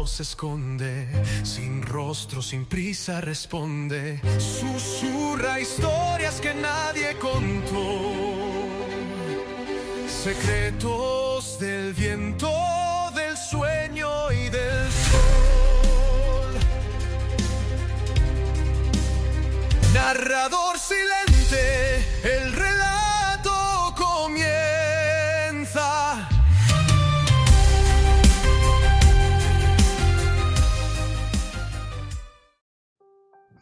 voz se esconde, sin rostro, sin prisa responde, susurra historias que nadie contó, secretos del viento, del sueño y del sol. Narrador silente, el relato comienza.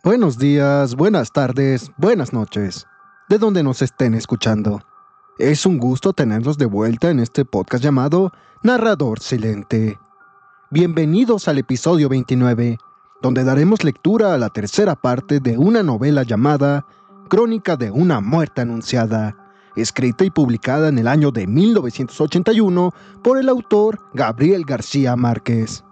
Buenos días, buenas tardes, buenas noches, de donde nos estén escuchando. Es un gusto tenerlos de vuelta en este podcast llamado Narrador Silente. Bienvenidos al episodio 29, donde daremos lectura a la tercera parte de una novela llamada Crónica de una muerte anunciada, escrita y publicada en el año de 1981 por el autor Gabriel García Márquez.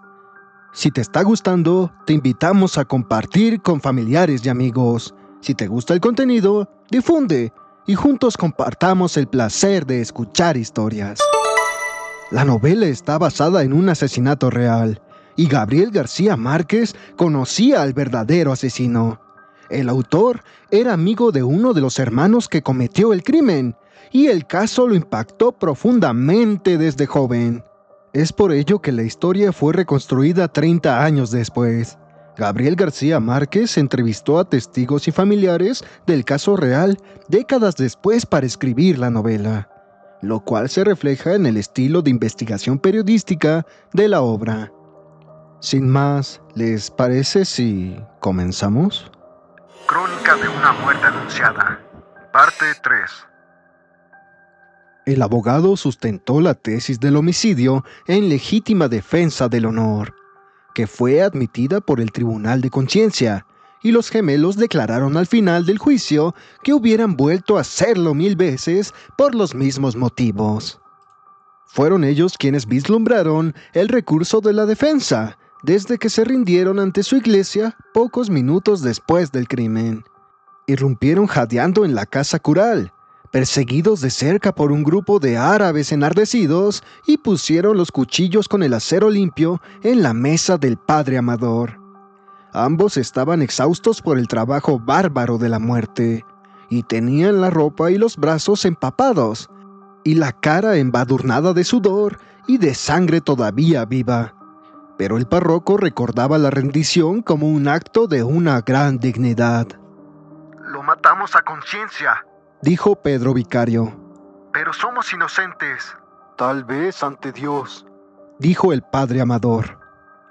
Si te está gustando, te invitamos a compartir con familiares y amigos. Si te gusta el contenido, difunde y juntos compartamos el placer de escuchar historias. La novela está basada en un asesinato real, y Gabriel García Márquez conocía al verdadero asesino. El autor era amigo de uno de los hermanos que cometió el crimen, y el caso lo impactó profundamente desde joven. Es por ello que la historia fue reconstruida 30 años después. Gabriel García Márquez entrevistó a testigos y familiares del caso real décadas después para escribir la novela, lo cual se refleja en el estilo de investigación periodística de la obra. Sin más, ¿les parece si comenzamos? Crónica de una muerte anunciada, parte 3. El abogado sustentó la tesis del homicidio en legítima defensa del honor, que fue admitida por el Tribunal de Conciencia, y los gemelos declararon al final del juicio que hubieran vuelto a hacerlo 1000 veces por los mismos motivos. Fueron ellos quienes vislumbraron el recurso de la defensa, desde que se rindieron ante su iglesia pocos minutos después del crimen. Irrumpieron jadeando en la casa cural, perseguidos de cerca por un grupo de árabes enardecidos, y pusieron los cuchillos con el acero limpio en la mesa del padre Amador. Ambos estaban exhaustos por el trabajo bárbaro de la muerte, y tenían la ropa y los brazos empapados, y la cara embadurnada de sudor y de sangre todavía viva. Pero el párroco recordaba la rendición como un acto de una gran dignidad. Lo matamos a conciencia, dijo Pedro Vicario. pero somos inocentes. Tal vez ante Dios, dijo el padre Amador.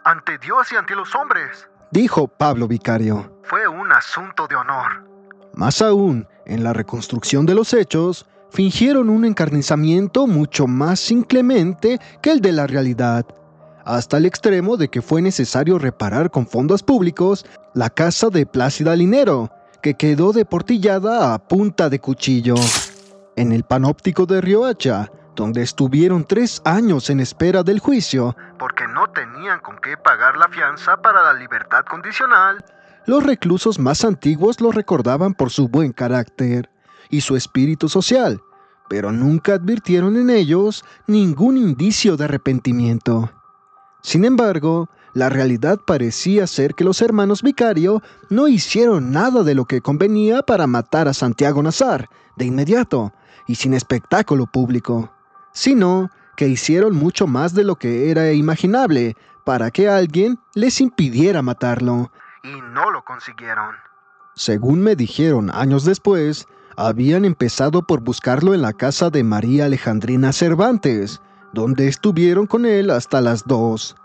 Ante Dios y ante los hombres. Dijo Pablo Vicario. Fue un asunto de honor. Más aún, en la reconstrucción de los hechos, fingieron un encarnizamiento mucho más inclemente que el de la realidad, hasta el extremo de que fue necesario reparar con fondos públicos la casa de Plácida Linero, que quedó deportillada a punta de cuchillo. En el panóptico de Riohacha, donde estuvieron 3 años en espera del juicio, Porque no tenían con qué pagar la fianza para la libertad condicional. los reclusos más antiguos lo recordaban por su buen carácter y su espíritu social, pero nunca advirtieron en ellos ningún indicio de arrepentimiento. Sin embargo, la realidad parecía ser que los hermanos Vicario no hicieron nada de lo que convenía para matar a Santiago Nazar de inmediato y sin espectáculo público, sino que hicieron mucho más de lo que era imaginable para que alguien les impidiera matarlo. Y no lo consiguieron. Según me dijeron años después, habían empezado por buscarlo en la casa de María Alejandrina Cervantes, donde estuvieron con él hasta las 2.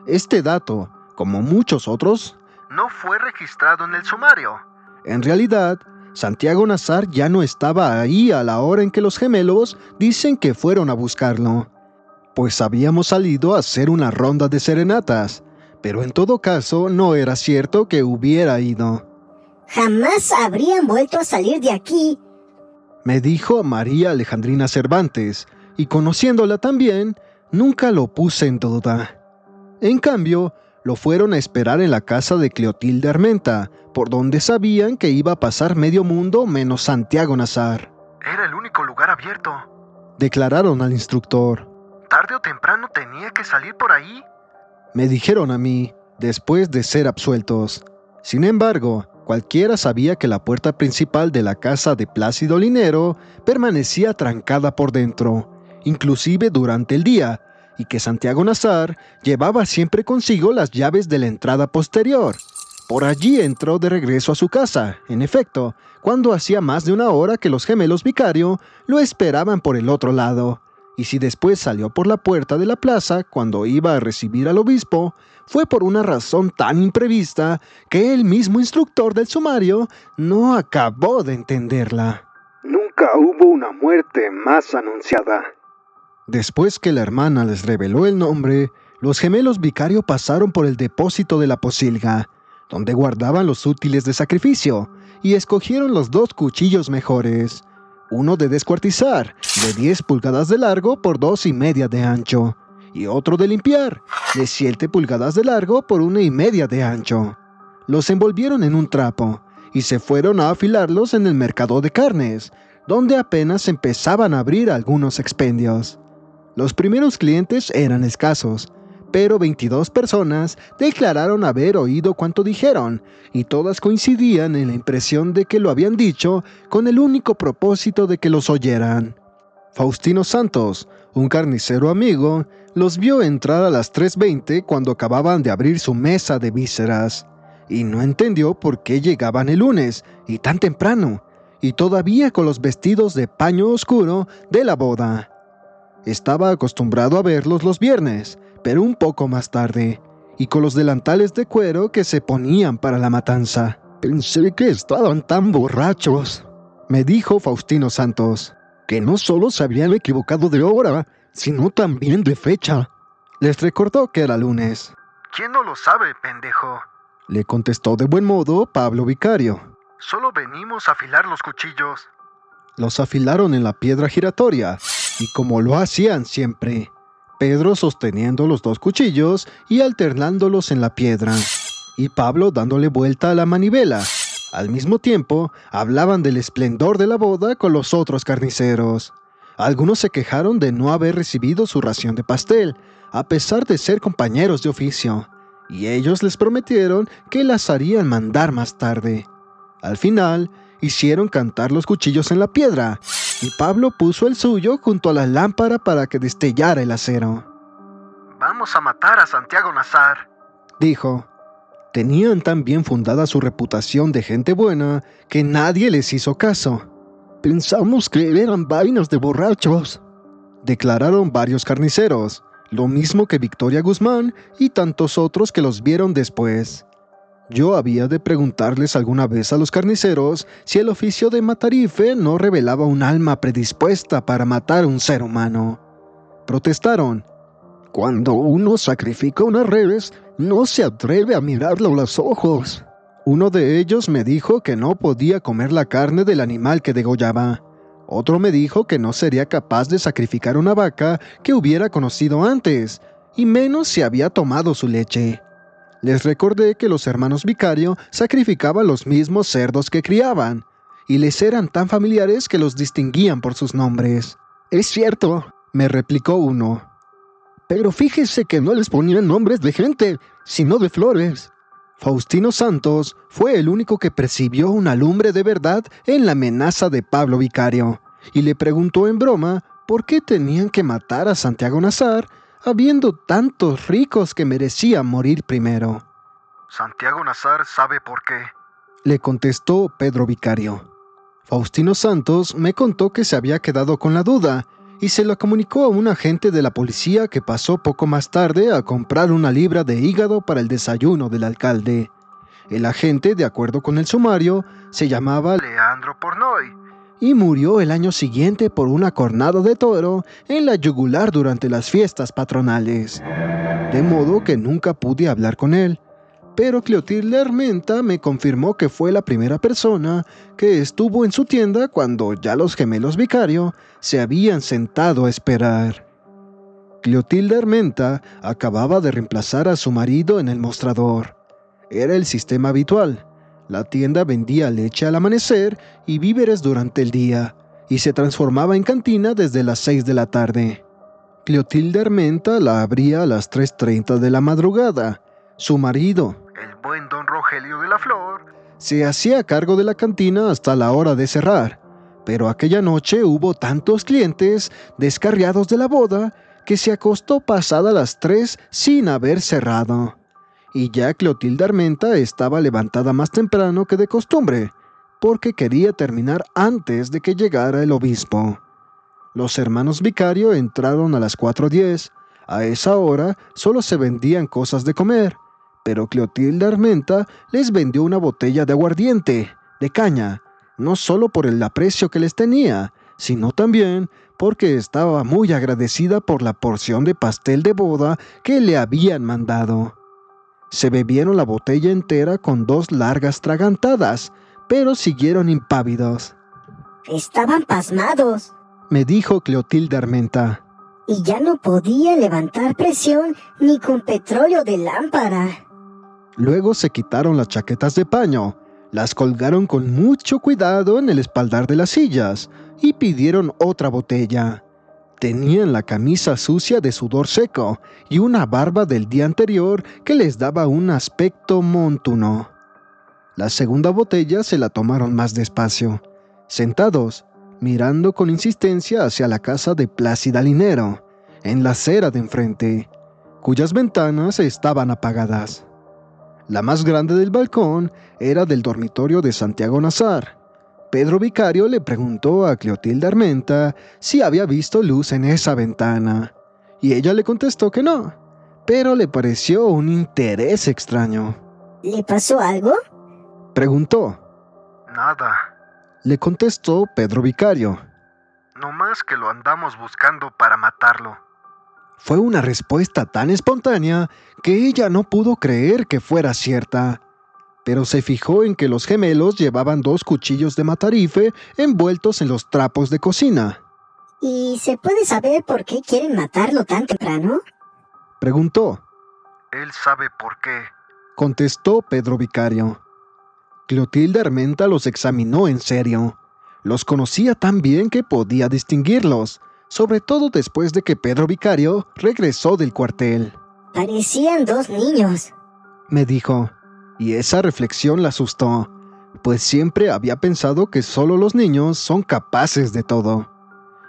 Este dato, como muchos otros, No fue registrado en el sumario. en realidad, Santiago Nazar ya no estaba ahí a la hora en que los gemelos dicen que fueron a buscarlo, pues habíamos salido a hacer una ronda de serenatas, pero en todo caso no era cierto que hubiera ido. Jamás habrían vuelto a salir de aquí. Me dijo María Alejandrina Cervantes, y conociéndola también, nunca lo puse en duda. En cambio, lo fueron a esperar en la casa de Cleotilde Armenta, por donde sabían que iba a pasar medio mundo menos Santiago Nazar. Era el único lugar abierto. Declararon al instructor. Tarde o temprano tenía que salir por ahí. me dijeron a mí, después de ser absueltos. Sin embargo, cualquiera sabía que la puerta principal de la casa de Plácido Linero permanecía trancada por dentro, inclusive durante el día, y que Santiago Nazar llevaba siempre consigo las llaves de la entrada posterior. Por allí entró de regreso a su casa, en efecto, cuando hacía más de una hora que los gemelos Vicario lo esperaban por el otro lado, y si después salió por la puerta de la plaza cuando iba a recibir al obispo, fue por una razón tan imprevista que el mismo instructor del sumario no acabó de entenderla. Nunca hubo una muerte más anunciada. Después que la hermana les reveló el nombre, los gemelos Vicario pasaron por el depósito de la pocilga, donde guardaban los útiles de sacrificio, y escogieron los 2 cuchillos mejores, uno de descuartizar, de 10 pulgadas de largo por 2,5 de ancho, y otro de limpiar, de 7 pulgadas de largo por 1,5 de ancho. Los envolvieron en un trapo, y se fueron a afilarlos en el mercado de carnes, donde apenas empezaban a abrir algunos expendios. Los primeros clientes eran escasos, pero 22 personas declararon haber oído cuanto dijeron, y todas coincidían en la impresión de que lo habían dicho con el único propósito de que los oyeran. Faustino Santos, un carnicero amigo, los vio entrar a las 3:20 cuando acababan de abrir su mesa de vísceras, y no entendió por qué llegaban el lunes, y tan temprano, y todavía con los vestidos de paño oscuro de la boda. Estaba acostumbrado a verlos los viernes, pero un poco más tarde, y con los delantales de cuero que se ponían para la matanza. Pensé que estaban tan borrachos, me dijo Faustino Santos, que no solo se habían equivocado de hora, sino también de fecha. Les recordó que era lunes. ¿Quién no lo sabe, pendejo? Le contestó de buen modo Pablo Vicario. Solo venimos a afilar los cuchillos. Los afilaron en la piedra giratoria, y como lo hacían siempre, Pedro sosteniendo los 2 cuchillos y alternándolos en la piedra, y Pablo dándole vuelta a la manivela. Al mismo tiempo, hablaban del esplendor de la boda con los otros carniceros. Algunos se quejaron de no haber recibido su ración de pastel, a pesar de ser compañeros de oficio, y ellos les prometieron que las harían mandar más tarde. Al final, hicieron cantar los cuchillos en la piedra, y Pablo puso el suyo junto a la lámpara para que destellara el acero. «Vamos a matar a Santiago Nazar», dijo. Tenían tan bien fundada su reputación de gente buena que nadie les hizo caso. «Pensamos que eran vainas de borrachos», declararon varios carniceros, lo mismo que Victoria Guzmán y tantos otros que los vieron después. Yo había de preguntarles alguna vez a los carniceros si el oficio de matarife no revelaba un alma predispuesta para matar a un ser humano. Protestaron. «Cuando uno sacrifica una res, no se atreve a mirarlo a los ojos». Uno de ellos me dijo que no podía comer la carne del animal que degollaba. Otro me dijo que no sería capaz de sacrificar una vaca que hubiera conocido antes, y menos si había tomado su leche. Les recordé que los hermanos Vicario sacrificaban los mismos cerdos que criaban, y les eran tan familiares que los distinguían por sus nombres. «Es cierto», me replicó uno. «Pero fíjese que no les ponían nombres de gente, sino de flores». Faustino Santos fue el único que percibió una lumbre de verdad en la amenaza de Pablo Vicario, y le preguntó en broma por qué tenían que matar a Santiago Nazar, habiendo tantos ricos que merecían morir primero. «Santiago Nazar sabe por qué», le contestó Pedro Vicario. Faustino Santos me contó que se había quedado con la duda, y se lo comunicó a un agente de la policía que pasó poco más tarde a comprar 1 libra de hígado para el desayuno del alcalde. El agente, de acuerdo con el sumario, se llamaba Leandro Pornoy, y murió el año siguiente por una cornada de toro en la yugular durante las fiestas patronales. De modo que nunca pude hablar con él, pero Clotilde Armenta me confirmó que fue la primera persona que estuvo en su tienda cuando ya los gemelos Vicario se habían sentado a esperar. Clotilde Armenta acababa de reemplazar a su marido en el mostrador. Era el sistema habitual. La tienda vendía leche al amanecer y víveres durante el día, y se transformaba en cantina desde las 6 de la tarde. Clotilde Armenta la abría a las 3:30 de la madrugada. Su marido, el buen don Rogelio de la Flor, se hacía cargo de la cantina hasta la hora de cerrar. Pero aquella noche hubo tantos clientes descarriados de la boda que se acostó pasada las 3 sin haber cerrado. Y ya Clotilde Armenta estaba levantada más temprano que de costumbre, porque quería terminar antes de que llegara el obispo. Los hermanos Vicario entraron a las 4:10. A esa hora solo se vendían cosas de comer, pero Clotilde Armenta les vendió una botella de aguardiente, de caña, no solo por el aprecio que les tenía, sino también porque estaba muy agradecida por la porción de pastel de boda que le habían mandado. Se bebieron la botella entera con 2 largas tragantadas, pero siguieron impávidos. Estaban pasmados Me dijo Clotilde Armenta. y ya no podían levantar presión ni con petróleo de lámpara. Luego se quitaron las chaquetas de paño, las colgaron con mucho cuidado en el espaldar de las sillas y pidieron otra botella. Tenían la camisa sucia de sudor seco y una barba del día anterior que les daba un aspecto montuno. La segunda botella se la tomaron más despacio, sentados, mirando con insistencia hacia la casa de Plácida Linero, en la acera de enfrente, cuyas ventanas estaban apagadas. La más grande del balcón era del dormitorio de Santiago Nazar. Pedro Vicario le preguntó a Clotilde Armenta si había visto luz en esa ventana, y ella le contestó que no, pero le pareció un interés extraño. ¿Le pasó algo? Preguntó. nada. Le contestó Pedro Vicario. No más que lo andamos buscando para matarlo. Fue una respuesta tan espontánea que ella no pudo creer que fuera cierta, pero se fijó en que los gemelos llevaban 2 cuchillos de matarife envueltos en los trapos de cocina. ¿Y se puede saber por qué quieren matarlo tan temprano? Preguntó. Él sabe por qué. Contestó Pedro Vicario. Clotilde Armenta los examinó en serio. Los conocía tan bien que podía distinguirlos, sobre todo después de que Pedro Vicario regresó del cuartel. Parecían 2 niños. Me dijo, y esa reflexión la asustó, pues siempre había pensado que solo los niños son capaces de todo.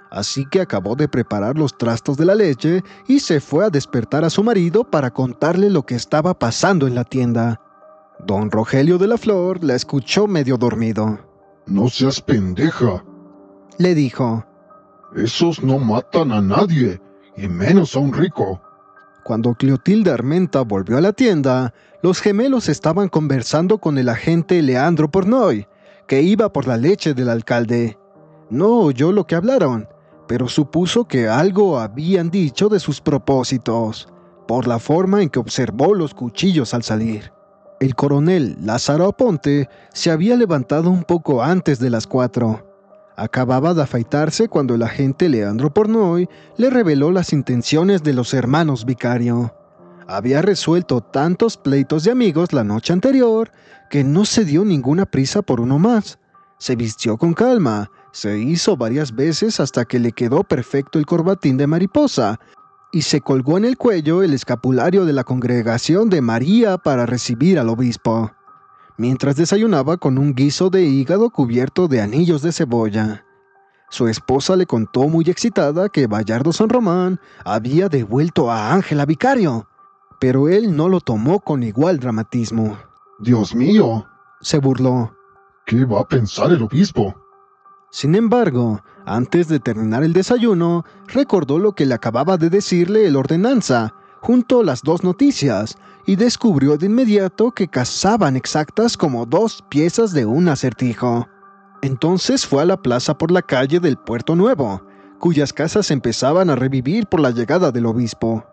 Así que acabó de preparar los trastos de la leche y se fue a despertar a su marido para contarle lo que estaba pasando en la tienda. Don Rogelio de la Flor la escuchó medio dormido. No seas pendeja. Le dijo. Esos no matan a nadie, y menos a un rico. Cuando Clotilde Armenta volvió a la tienda, los gemelos estaban conversando con el agente Leandro Pornoy, que iba por la leche del alcalde. No oyó lo que hablaron, pero supuso que algo habían dicho de sus propósitos, por la forma en que observó los cuchillos al salir. El coronel Lázaro Aponte se había levantado un poco antes de las 4. Acababa de afeitarse cuando el agente Leandro Pornoy le reveló las intenciones de los hermanos Vicario. Había resuelto tantos pleitos de amigos la noche anterior que no se dio ninguna prisa por uno más. Se vistió con calma, se hizo varias veces hasta que le quedó perfecto el corbatín de mariposa y se colgó en el cuello el escapulario de la congregación de María para recibir al obispo, mientras desayunaba con un guiso de hígado cubierto de anillos de cebolla. Su esposa le contó muy excitada que Bayardo San Román había devuelto a Ángela Vicario, pero él no lo tomó con igual dramatismo. Dios mío, Se burló. ¿qué va a pensar el obispo? Sin embargo, antes de terminar el desayuno, recordó lo que le acababa de decirle el ordenanza, junto a las 2 noticias, y descubrió de inmediato que casaban exactas como 2 piezas de un acertijo. Entonces fue a la plaza por la calle del Puerto Nuevo, cuyas casas empezaban a revivir por la llegada del obispo.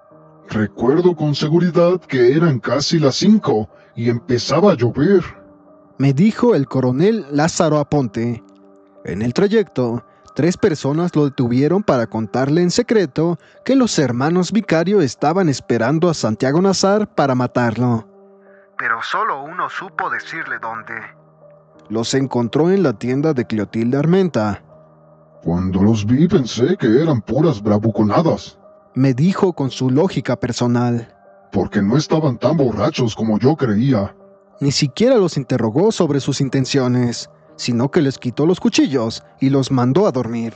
Recuerdo con seguridad que eran casi las 5 y empezaba a llover. Me dijo el coronel Lázaro Aponte. En el trayecto, 3 personas lo detuvieron para contarle en secreto que los hermanos Vicario estaban esperando a Santiago Nazar para matarlo. Pero solo uno supo decirle dónde. Los encontró en la tienda de Clotilde Armenta. Cuando los vi pensé que eran puras bravuconadas. me dijo con su lógica personal. Porque no estaban tan borrachos como yo creía. Ni siquiera los interrogó sobre sus intenciones, sino que les quitó los cuchillos y los mandó a dormir.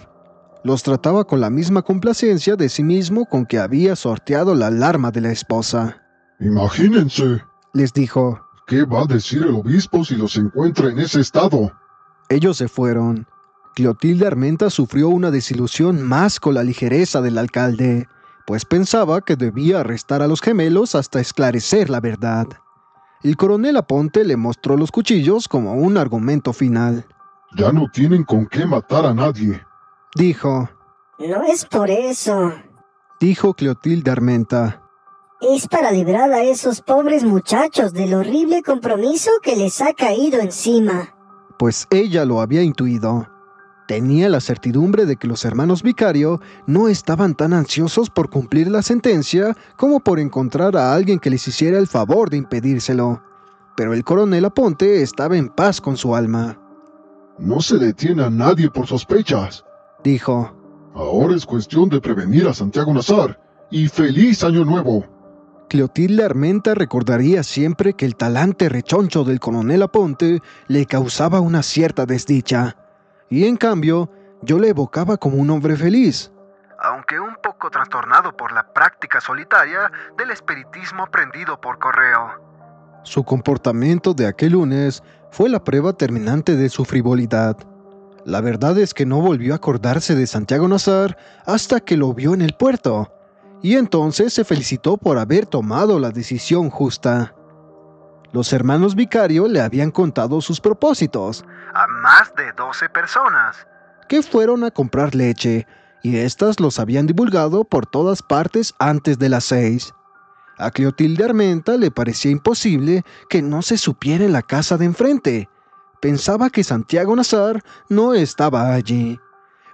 Los trataba con la misma complacencia de sí mismo con que había sorteado la alarma de la esposa. Imagínense, les dijo. ¿Qué va a decir el obispo si los encuentra en ese estado? Ellos se fueron. Clotilde Armenta sufrió una desilusión más con la ligereza del alcalde, pues pensaba que debía arrestar a los gemelos hasta esclarecer la verdad. El coronel Aponte le mostró los cuchillos como un argumento final. Ya no tienen con qué matar a nadie, dijo. No es por eso. Dijo Clotilde Armenta. Es para librar a esos pobres muchachos del horrible compromiso que les ha caído encima. Pues ella lo había intuido. Tenía la certidumbre de que los hermanos Vicario no estaban tan ansiosos por cumplir la sentencia como por encontrar a alguien que les hiciera el favor de impedírselo. Pero el coronel Aponte estaba en paz con su alma. No se detiene a nadie por sospechas, dijo. Ahora es cuestión de prevenir a Santiago Nazar. ¡Y feliz año nuevo! Clotilde Armenta recordaría siempre que el talante rechoncho del coronel Aponte le causaba una cierta desdicha. Y en cambio, yo le evocaba como un hombre feliz. Aunque un poco trastornado por la práctica solitaria del espiritismo aprendido por correo. Su comportamiento de aquel lunes fue la prueba terminante de su frivolidad. La verdad es que no volvió a acordarse de Santiago Nazar hasta que lo vio en el puerto, y entonces se felicitó por haber tomado la decisión justa. Los hermanos Vicario le habían contado sus propósitos. A más de 12 personas. Que fueron a comprar leche, y éstas los habían divulgado por todas partes antes de las 6. A Clotilde Armenta le parecía imposible que no se supiera en la casa de enfrente. Pensaba que Santiago Nazar no estaba allí,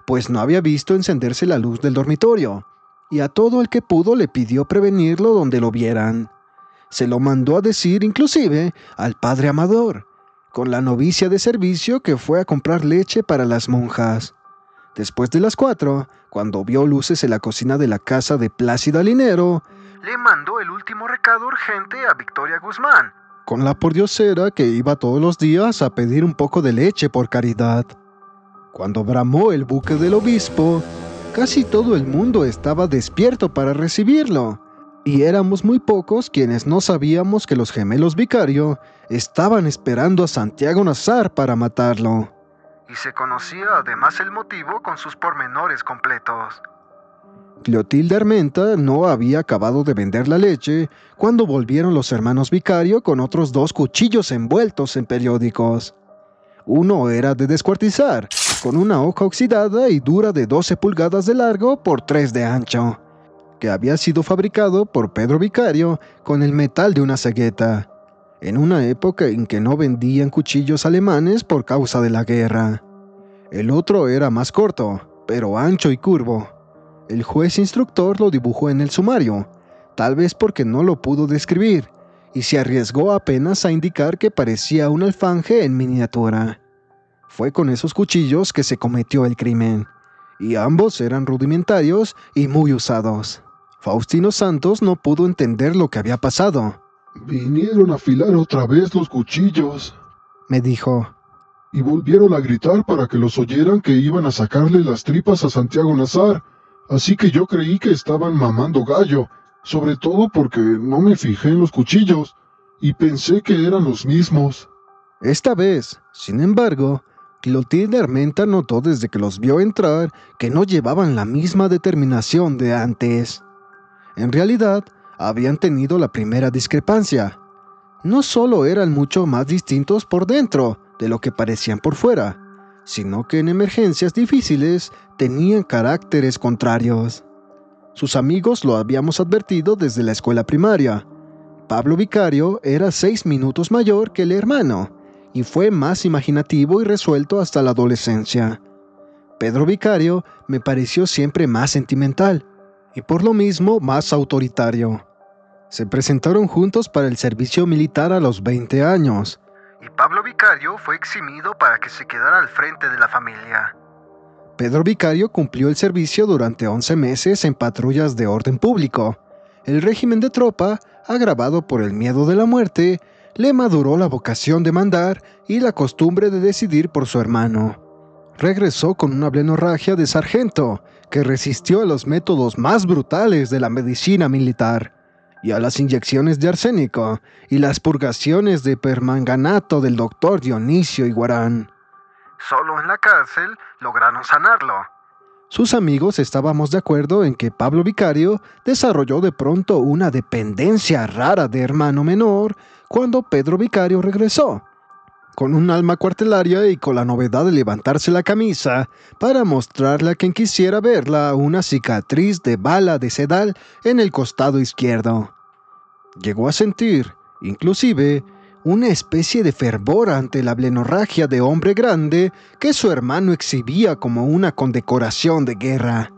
pues no había visto encenderse la luz del dormitorio, y a todo el que pudo le pidió prevenirlo donde lo vieran. Se lo mandó a decir inclusive al padre Amador, con la novicia de servicio que fue a comprar leche para las monjas. Después de las 4, cuando vio luces en la cocina de la casa de Plácida Linero, le mandó el último recado urgente a Victoria Guzmán, con la pordiosera que iba todos los días a pedir un poco de leche por caridad. Cuando bramó el buque del obispo, casi todo el mundo estaba despierto para recibirlo, y éramos muy pocos quienes no sabíamos que los gemelos Vicario estaban esperando a Santiago Nazar para matarlo. Y se conocía además el motivo con sus pormenores completos. Clotilde Armenta no había acabado de vender la leche cuando volvieron los hermanos Vicario con otros 2 cuchillos envueltos en periódicos. Uno era de descuartizar, con una hoja oxidada y dura de 12 pulgadas de largo por 3 de ancho, que había sido fabricado por Pedro Vicario con el metal de una cegueta, en una época en que no vendían cuchillos alemanes por causa de la guerra. El otro era más corto, pero ancho y curvo. El juez instructor lo dibujó en el sumario, tal vez porque no lo pudo describir, y se arriesgó apenas a indicar que parecía un alfanje en miniatura. Fue con esos cuchillos que se cometió el crimen, y ambos eran rudimentarios y muy usados. Faustino Santos no pudo entender lo que había pasado. Vinieron a afilar otra vez los cuchillos, me dijo. Y volvieron a gritar para que los oyeran que iban a sacarle las tripas a Santiago Nazar. Así que yo creí que estaban mamando gallo, sobre todo porque no me fijé en los cuchillos, y pensé que eran los mismos. Esta vez, sin embargo, Clotilde Armenta notó desde que los vio entrar que no llevaban la misma determinación de antes. En realidad, habían tenido la primera discrepancia. No solo eran mucho más distintos por dentro de lo que parecían por fuera, sino que en emergencias difíciles tenían caracteres contrarios. Sus amigos lo habíamos advertido desde la escuela primaria. Pablo Vicario era 6 minutos mayor que el hermano, y fue más imaginativo y resuelto hasta la adolescencia. Pedro Vicario me pareció siempre más sentimental, y por lo mismo más autoritario. Se presentaron juntos para el servicio militar a los 20 años. Y Pablo Vicario fue eximido para que se quedara al frente de la familia. Pedro Vicario cumplió el servicio durante 11 meses en patrullas de orden público. El régimen de tropa, agravado por el miedo de la muerte, le maduró la vocación de mandar y la costumbre de decidir por su hermano. Regresó con una blenorragia de sargento que resistió a los métodos más brutales de la medicina militar y a las inyecciones de arsénico y las purgaciones de permanganato del doctor Dionisio Iguarán. Solo en la cárcel lograron sanarlo. Sus amigos estábamos de acuerdo en que Pablo Vicario desarrolló de pronto una dependencia rara de hermano menor cuando Pedro Vicario regresó, con un alma cuartelaria y con la novedad de levantarse la camisa para mostrarle a quien quisiera verla una cicatriz de bala de sedal en el costado izquierdo. Llegó a sentir, inclusive, una especie de fervor ante la blenorragia de hombre grande que su hermano exhibía como una condecoración de guerra.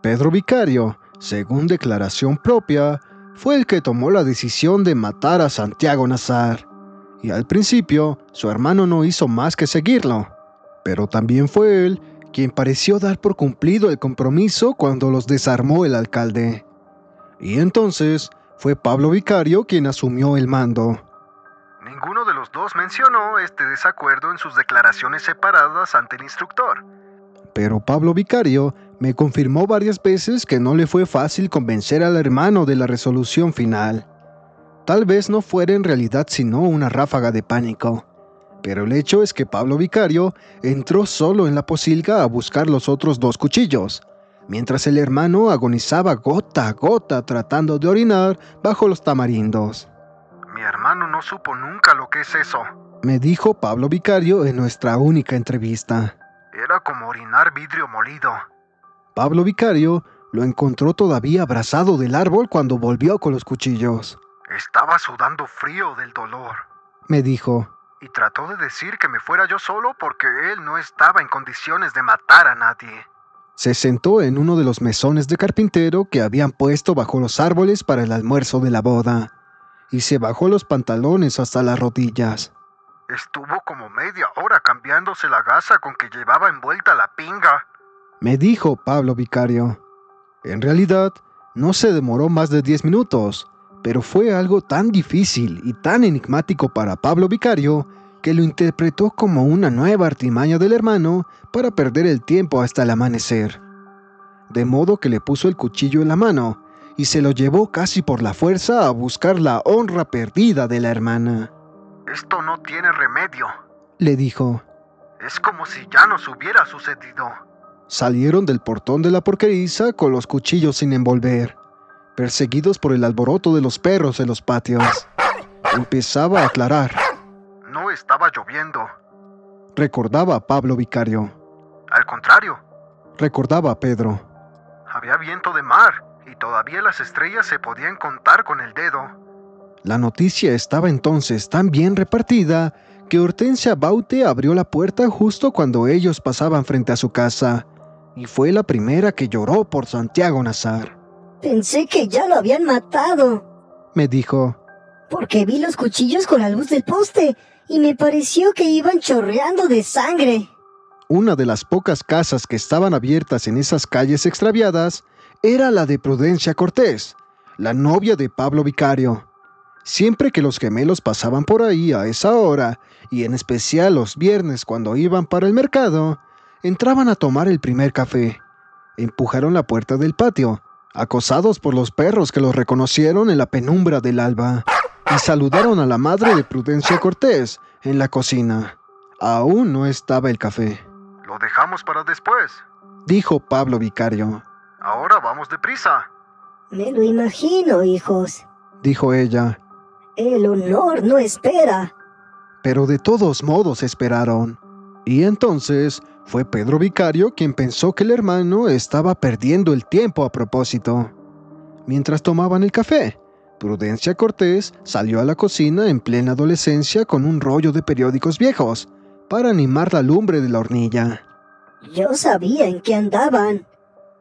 Pedro Vicario, según declaración propia, fue el que tomó la decisión de matar a Santiago Nazar, y al principio su hermano no hizo más que seguirlo, pero también fue él quien pareció dar por cumplido el compromiso cuando los desarmó el alcalde. Y entonces fue Pablo Vicario quien asumió el mando. Ninguno de los dos mencionó este desacuerdo en sus declaraciones separadas ante el instructor. Pero Pablo Vicario me confirmó varias veces que no le fue fácil convencer al hermano de la resolución final. Tal vez no fuera en realidad sino una ráfaga de pánico, pero el hecho es que Pablo Vicario entró solo en la posilga a buscar los otros 2 cuchillos, mientras el hermano agonizaba gota a gota tratando de orinar bajo los tamarindos. Mi hermano no supo nunca lo que es eso. Me dijo Pablo Vicario en nuestra única entrevista. Era como orinar vidrio molido. Pablo Vicario lo encontró todavía abrazado del árbol cuando volvió con los cuchillos. Estaba sudando frío del dolor. Me dijo. Y trató de decir que me fuera yo solo porque él no estaba en condiciones de matar a nadie. Se sentó en uno de los mesones de carpintero que habían puesto bajo los árboles para el almuerzo de la boda, y se bajó los pantalones hasta las rodillas. Estuvo como media hora cambiándose la gasa con que llevaba envuelta la pinga. Me dijo Pablo Vicario. En realidad, no se demoró más de 10 minutos, pero fue algo tan difícil y tan enigmático para Pablo Vicario que lo interpretó como una nueva artimaña del hermano para perder el tiempo hasta el amanecer. De modo que le puso el cuchillo en la mano y se lo llevó casi por la fuerza a buscar la honra perdida de la hermana. Esto no tiene remedio, le dijo. Es como si ya nos hubiera sucedido. Salieron del portón de la porqueriza con los cuchillos sin envolver, perseguidos por el alboroto de los perros en los patios. Empezaba a aclarar. No estaba lloviendo. Recordaba a Pablo Vicario. Al contrario. Recordaba a Pedro. Había viento de mar y todavía las estrellas se podían contar con el dedo. La noticia estaba entonces tan bien repartida que Hortensia Baute abrió la puerta justo cuando ellos pasaban frente a su casa, y fue la primera que lloró por Santiago Nazar. Pensé que ya lo habían matado, me dijo. Porque vi los cuchillos con la luz del poste y me pareció que iban chorreando de sangre. Una de las pocas casas que estaban abiertas en esas calles extraviadas era la de Prudencia Cortés, la novia de Pablo Vicario. Siempre que los gemelos pasaban por ahí a esa hora, y en especial los viernes cuando iban para el mercado, entraban a tomar el primer café. Empujaron la puerta del patio, acosados por los perros que los reconocieron en la penumbra del alba, y saludaron a la madre de Prudencia Cortés en la cocina. Aún no estaba el café. Lo dejamos para después, dijo Pablo Vicario. Ahora vamos deprisa. Me lo imagino, hijos, dijo ella. El honor no espera. Pero de todos modos esperaron. Y entonces fue Pedro Vicario quien pensó que el hermano estaba perdiendo el tiempo a propósito. Mientras tomaban el café, Prudencia Cortés salió a la cocina en plena adolescencia con un rollo de periódicos viejos para animar la lumbre de la hornilla. Yo sabía en qué andaban,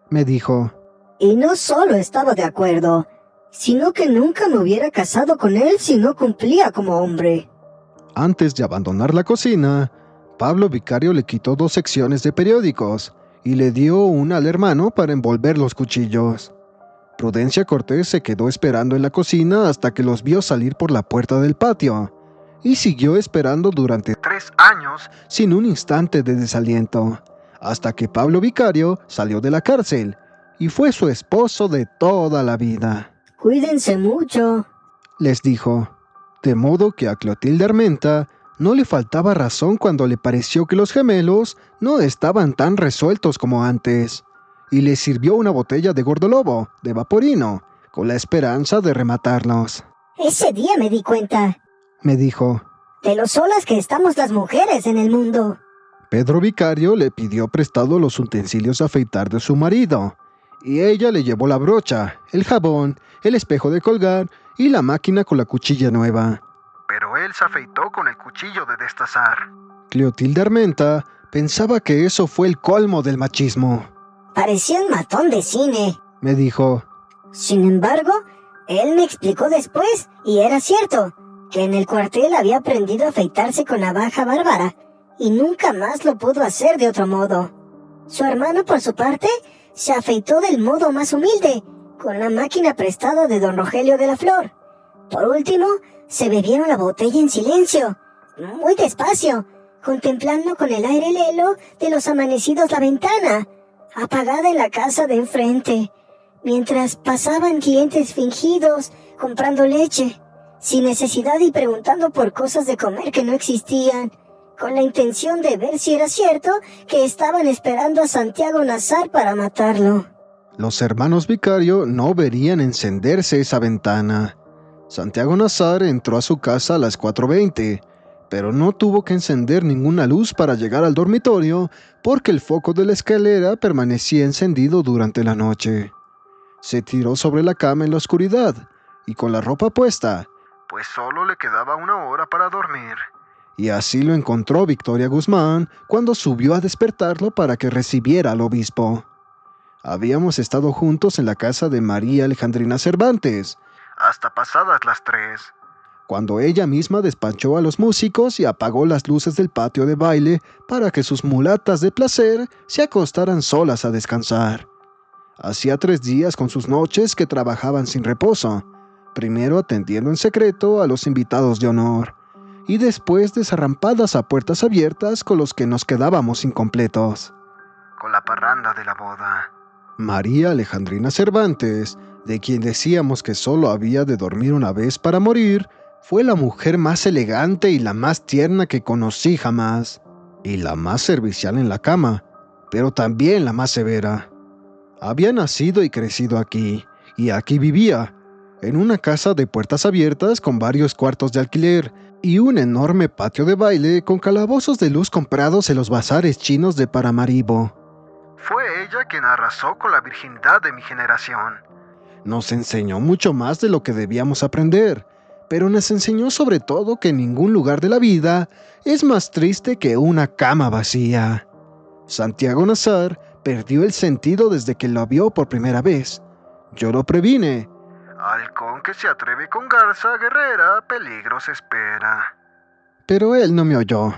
me dijo. Y no solo estaba de acuerdo, sino que nunca me hubiera casado con él si no cumplía como hombre. Antes de abandonar la cocina, Pablo Vicario le quitó 2 secciones de periódicos y le dio una al hermano para envolver los cuchillos. Prudencia Cortés se quedó esperando en la cocina hasta que los vio salir por la puerta del patio, y siguió esperando durante 3 años. sin un instante de desaliento, hasta que Pablo Vicario salió de la cárcel y fue su esposo de toda la vida. Cuídense mucho. Les dijo, de modo que a Clotilde Armenta no le faltaba razón cuando le pareció que los gemelos no estaban tan resueltos como antes, y le sirvió una botella de Gordolobo, de Vaporino, con la esperanza de rematarlos. Ese día me di cuenta Me dijo. de lo solas que estamos las mujeres en el mundo. Pedro Vicario le pidió prestado los utensilios de afeitar de su marido, y ella le llevó la brocha, el jabón, el espejo de colgar y la máquina con la cuchilla nueva. Pero él se afeitó con el cuchillo de destazar. Clotilde Armenta pensaba que eso fue el colmo del machismo. Parecía un matón de cine. Me dijo, Sin embargo, él me explicó después, y era cierto, que en el cuartel había aprendido a afeitarse con navaja bárbara, y nunca más lo pudo hacer de otro modo. Su hermano, por su parte, se afeitó del modo más humilde, con la máquina prestada de don Rogelio de la Flor. Por último, se bebieron la botella en silencio, muy despacio, contemplando con el aire lelo de los amanecidos la ventana, apagada en la casa de enfrente, mientras pasaban clientes fingidos comprando leche, sin necesidad y preguntando por cosas de comer que no existían, con la intención de ver si era cierto que estaban esperando a Santiago Nazar para matarlo. los hermanos Vicario no verían encenderse esa ventana. Santiago Nazar entró a su casa a las 4:20, pero no tuvo que encender ninguna luz para llegar al dormitorio porque el foco de la escalera permanecía encendido durante la noche. Se tiró sobre la cama en la oscuridad y con la ropa puesta, Pues solo le quedaba 1 hora para dormir. y así lo encontró Victoria Guzmán cuando subió a despertarlo para que recibiera al obispo. Habíamos estado juntos en la casa de María Alejandrina Cervantes, Hasta pasadas las 3. cuando ella misma despachó a los músicos y apagó las luces del patio de baile para que sus mulatas de placer se acostaran solas a descansar. Hacía 3 días con sus noches que trabajaban sin reposo, primero atendiendo en secreto a los invitados de honor, y después desarrampadas a puertas abiertas con los que nos quedábamos incompletos. Con la parranda de la boda. María Alejandrina Cervantes, de quien decíamos que solo había de dormir una vez para morir, fue la mujer más elegante y la más tierna que conocí jamás, y la más servicial en la cama, pero también la más severa. Había nacido y crecido aquí, y aquí vivía, en una casa de puertas abiertas con varios cuartos de alquiler y un enorme patio de baile con calabozos de luz comprados en los bazares chinos de Paramaribo. Fue ella quien arrasó con la virginidad de mi generación. Nos enseñó mucho más de lo que debíamos aprender, pero nos enseñó sobre todo que ningún lugar de la vida es más triste que una cama vacía. Santiago Nazar perdió el sentido desde que lo vio por primera vez. Yo lo previne. Halcón que se atreve con garza guerrera, peligros espera. Pero él no me oyó,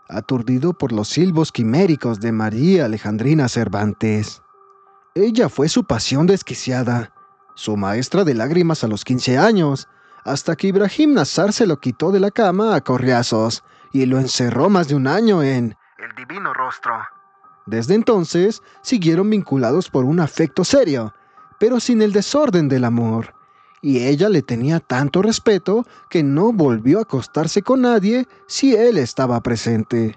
aturdido por los silbos quiméricos de María Alejandrina Cervantes. Ella fue su pasión desquiciada, su maestra de lágrimas a los 15 años, hasta que Ibrahim Nazar se lo quitó de la cama a correazos y lo encerró más de 1 año en El divino rostro. Desde entonces siguieron vinculados por un afecto serio, pero sin el desorden del amor, y ella le tenía tanto respeto que no volvió a acostarse con nadie si él estaba presente.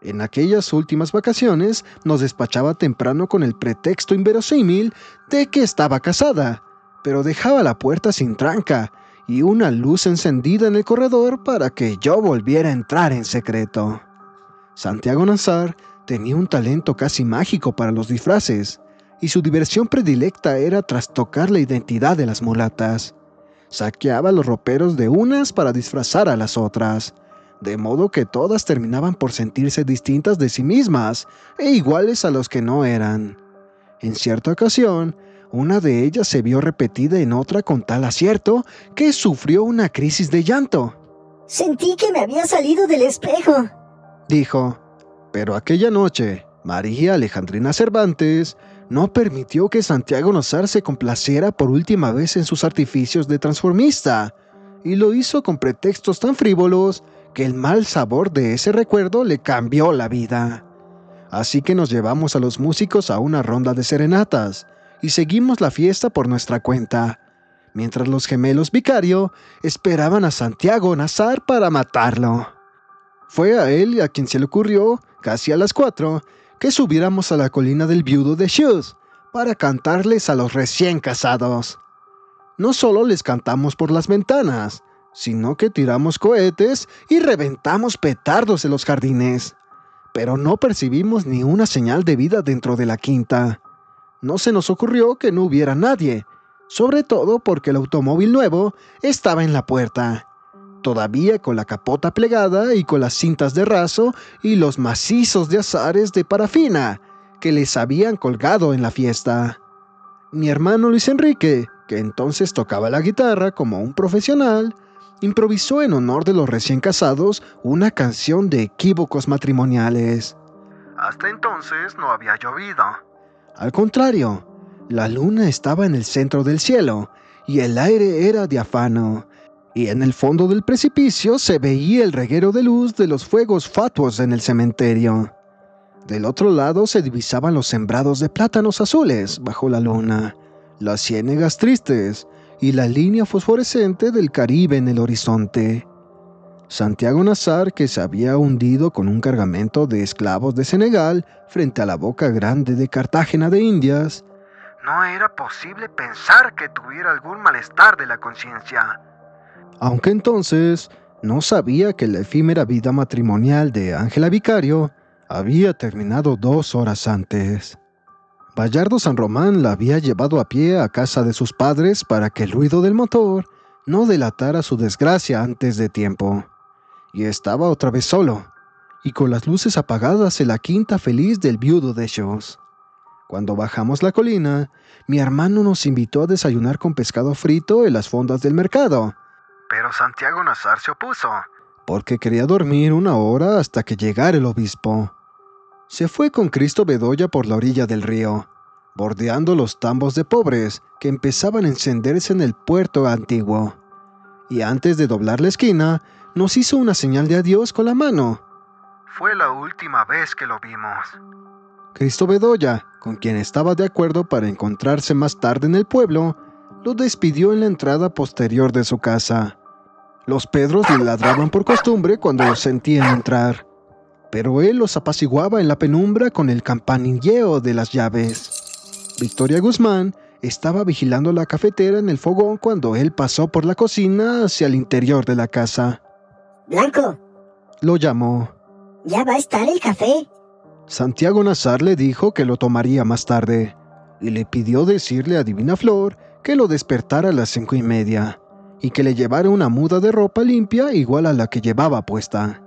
En aquellas últimas vacaciones nos despachaba temprano con el pretexto inverosímil de que estaba casada, pero dejaba la puerta sin tranca y una luz encendida en el corredor para que yo volviera a entrar en secreto. Santiago Nazar tenía un talento casi mágico para los disfraces, y su diversión predilecta era trastocar la identidad de las mulatas. Saqueaba los roperos de unas para disfrazar a las otras, de modo que todas terminaban por sentirse distintas de sí mismas e iguales a los que no eran. En cierta ocasión, una de ellas se vio repetida en otra con tal acierto que sufrió una crisis de llanto. Sentí que me había salido del espejo. Dijo, pero aquella noche, María Alejandrina Cervantes no permitió que Santiago Nazar se complaciera por última vez en sus artificios de transformista, y lo hizo con pretextos tan frívolos que el mal sabor de ese recuerdo le cambió la vida. Así que nos llevamos a los músicos a una ronda de serenatas y seguimos la fiesta por nuestra cuenta, mientras los gemelos Vicario esperaban a Santiago Nazar para matarlo. Fue a él a quien se le ocurrió, casi a las 4, que subiéramos a la colina del viudo de Shoes para cantarles a los recién casados. No solo les cantamos por las ventanas, sino que tiramos cohetes y reventamos petardos en los jardines. Pero no percibimos ni una señal de vida dentro de la quinta. No se nos ocurrió que no hubiera nadie, sobre todo porque el automóvil nuevo estaba en la puerta, todavía con la capota plegada y con las cintas de raso y los macizos de azares de parafina que les habían colgado en la fiesta. Mi hermano Luis Enrique, que entonces tocaba la guitarra como un profesional, improvisó en honor de los recién casados una canción de equívocos matrimoniales. Hasta entonces no había llovido. Al contrario, la luna estaba en el centro del cielo y el aire era diáfano, y en el fondo del precipicio se veía el reguero de luz de los fuegos fatuos en el cementerio. Del otro lado se divisaban los sembrados de plátanos azules bajo la luna, las ciénegas tristes y la línea fosforescente del Caribe en el horizonte. Santiago Nazar, que se había hundido con un cargamento de esclavos de Senegal frente a la boca grande de Cartagena de Indias, no era posible pensar que tuviera algún malestar de la conciencia. Aunque entonces no sabía que la efímera vida matrimonial de Ángela Vicario había terminado 2 horas antes. Bayardo San Román la había llevado a pie a casa de sus padres para que el ruido del motor no delatara su desgracia antes de tiempo. Y estaba otra vez solo, y con las luces apagadas en la quinta feliz del viudo de Shoes. Cuando bajamos la colina, mi hermano nos invitó a desayunar con pescado frito en las fondas del mercado, Pero Santiago Nazar se opuso. porque quería dormir 1 hora hasta que llegara el obispo. Se fue con Cristo Bedoya por la orilla del río, bordeando los tambos de pobres que empezaban a encenderse en el puerto antiguo. Y antes de doblar la esquina, nos hizo una señal de adiós con la mano. Fue la última vez que lo vimos. Cristo Bedoya, con quien estaba de acuerdo para encontrarse más tarde en el pueblo, lo despidió en la entrada posterior de su casa. Los Pedros le ladraban por costumbre cuando los sentían entrar, pero él los apaciguaba en la penumbra con el campanilleo de las llaves. Victoria Guzmán estaba vigilando la cafetera en el fogón cuando él pasó por la cocina hacia el interior de la casa. Blanco, Lo llamó. ya va a estar el café. Santiago Nazar le dijo que lo tomaría más tarde, y le pidió decirle a Divina Flor que lo despertara a las 5:30, y que le llevara una muda de ropa limpia igual a la que llevaba puesta.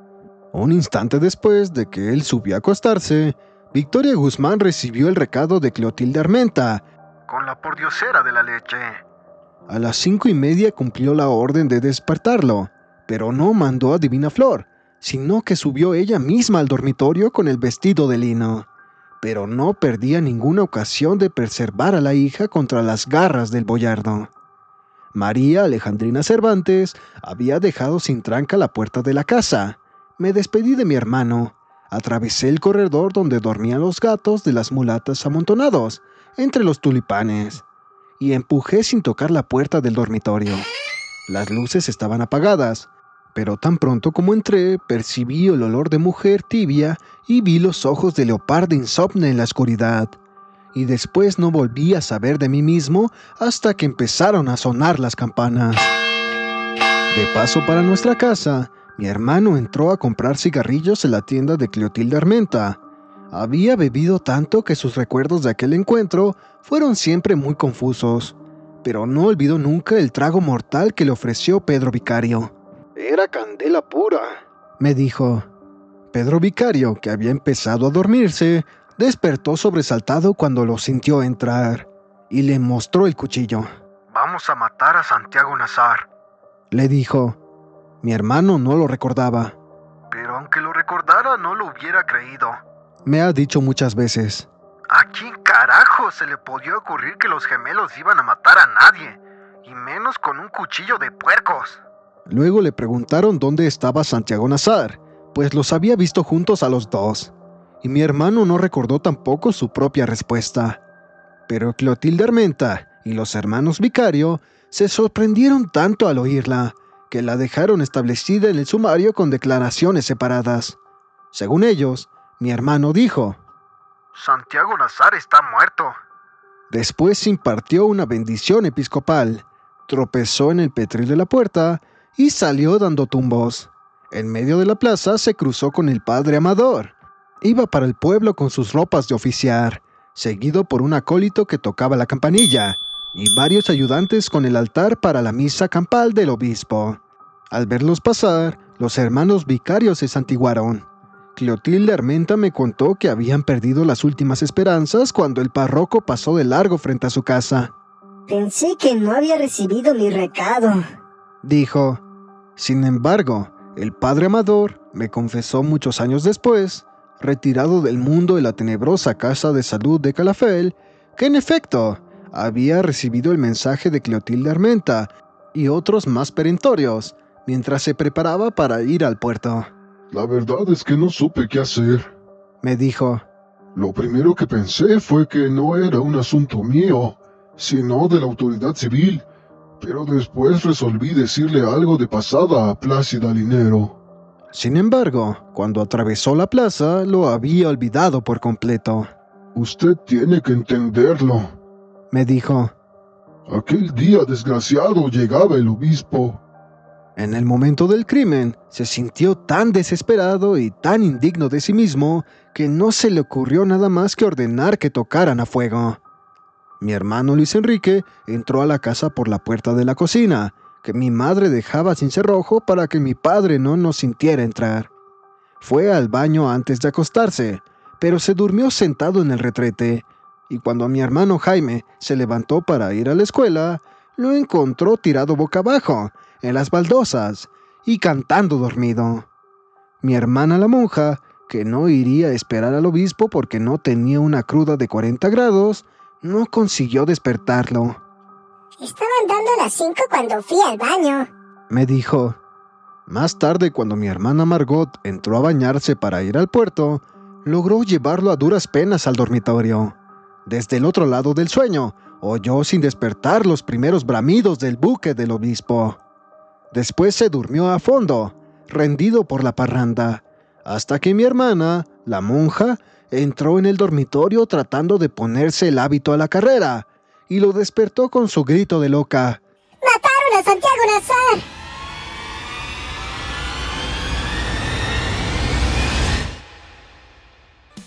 Un instante después de que él subió a acostarse, Victoria Guzmán recibió el recado de Clotilde Armenta. Con la pordiosera de la leche. A las 5:30 cumplió la orden de despertarlo, pero no mandó a Divina Flor, sino que subió ella misma al dormitorio con el vestido de lino. Pero no perdía ninguna ocasión de preservar a la hija contra las garras del boyardo. María Alejandrina Cervantes había dejado sin tranca la puerta de la casa. Me despedí de mi hermano. Atravesé el corredor donde dormían los gatos de las mulatas amontonados entre los tulipanes, y empujé sin tocar la puerta del dormitorio. Las luces estaban apagadas, pero tan pronto como entré, percibí el olor de mujer tibia y vi los ojos de leopardo insomne en la oscuridad. Y después no volví a saber de mí mismo hasta que empezaron a sonar las campanas. De paso para nuestra casa, mi hermano entró a comprar cigarrillos en la tienda de Clotilde Armenta. Había bebido tanto que sus recuerdos de aquel encuentro fueron siempre muy confusos, pero no olvidó nunca el trago mortal que le ofreció Pedro Vicario. Era candela pura, Me dijo. Pedro Vicario, que había empezado a dormirse, despertó sobresaltado cuando lo sintió entrar, y le mostró el cuchillo. Vamos a matar a Santiago Nazar. Le dijo. Mi hermano no lo recordaba. Pero aunque lo recordara, no lo hubiera creído. Me ha dicho muchas veces. ¿A quién carajo se le podía ocurrir que los gemelos iban a matar a nadie? Y menos con un cuchillo de puercos. Luego le preguntaron dónde estaba Santiago Nazar, pues los había visto juntos a los dos. Y mi hermano no recordó tampoco su propia respuesta. Pero Clotilde Armenta y los hermanos Vicario se sorprendieron tanto al oírla, que la dejaron establecida en el sumario con declaraciones separadas. Según ellos, mi hermano dijo: Santiago Nazar está muerto. Después impartió una bendición episcopal, tropezó en el petril de la puerta y salió dando tumbos. En medio de la plaza se cruzó con el padre Amador. Iba para el pueblo con sus ropas de oficiar, seguido por un acólito que tocaba la campanilla, y varios ayudantes con el altar para la misa campal del obispo. Al verlos pasar, los hermanos vicarios se santiguaron. Clotilde Armenta me contó que habían perdido las últimas esperanzas cuando el párroco pasó de largo frente a su casa. Pensé que no había recibido mi recado, dijo. Sin embargo, el padre Amador me confesó muchos años después, retirado del mundo de la tenebrosa casa de salud de Calafell, que en efecto había recibido el mensaje de Clotilde Armenta y otros más perentorios, mientras se preparaba para ir al puerto. La verdad es que no supe qué hacer, me dijo. Lo primero que pensé fue que no era un asunto mío, sino de la autoridad civil, pero después resolví decirle algo de pasada a Plácida Linero. Sin embargo, cuando atravesó la plaza, lo había olvidado por completo. Usted tiene que entenderlo, me dijo. Aquel día desgraciado llegaba el obispo. En el momento del crimen, se sintió tan desesperado y tan indigno de sí mismo que no se le ocurrió nada más que ordenar que tocaran a fuego. Mi hermano Luis Enrique entró a la casa por la puerta de la cocina, que mi madre dejaba sin cerrojo para que mi padre no nos sintiera entrar. Fue al baño antes de acostarse, pero se durmió sentado en el retrete, y cuando mi hermano Jaime se levantó para ir a la escuela, lo encontró tirado boca abajo, en las baldosas, y cantando dormido. Mi hermana la monja, que no iría a esperar al obispo porque no tenía una cruda de 40 grados, no consiguió despertarlo. Estaban dando las 5 cuando fui al baño, me dijo. Más tarde, cuando mi hermana Margot entró a bañarse para ir al puerto, logró llevarlo a duras penas al dormitorio. Desde el otro lado del sueño, oyó sin despertar los primeros bramidos del buque del obispo. Después se durmió a fondo, rendido por la parranda, hasta que mi hermana, la monja, entró en el dormitorio tratando de ponerse el hábito a la carrera, y lo despertó con su grito de loca. ¡Mataron a Santiago Nazar!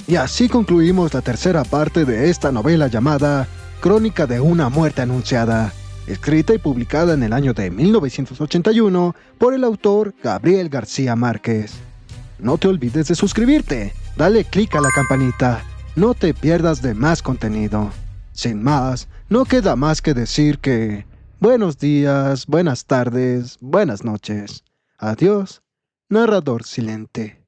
Y así concluimos la tercera parte de esta novela llamada Crónica de una muerte anunciada, escrita y publicada en el año de 1981 por el autor Gabriel García Márquez. No te olvides de suscribirte, dale clic a la campanita, no te pierdas de más contenido. Sin más, no queda más que decir que buenos días, buenas tardes, buenas noches. Adiós, narrador silente.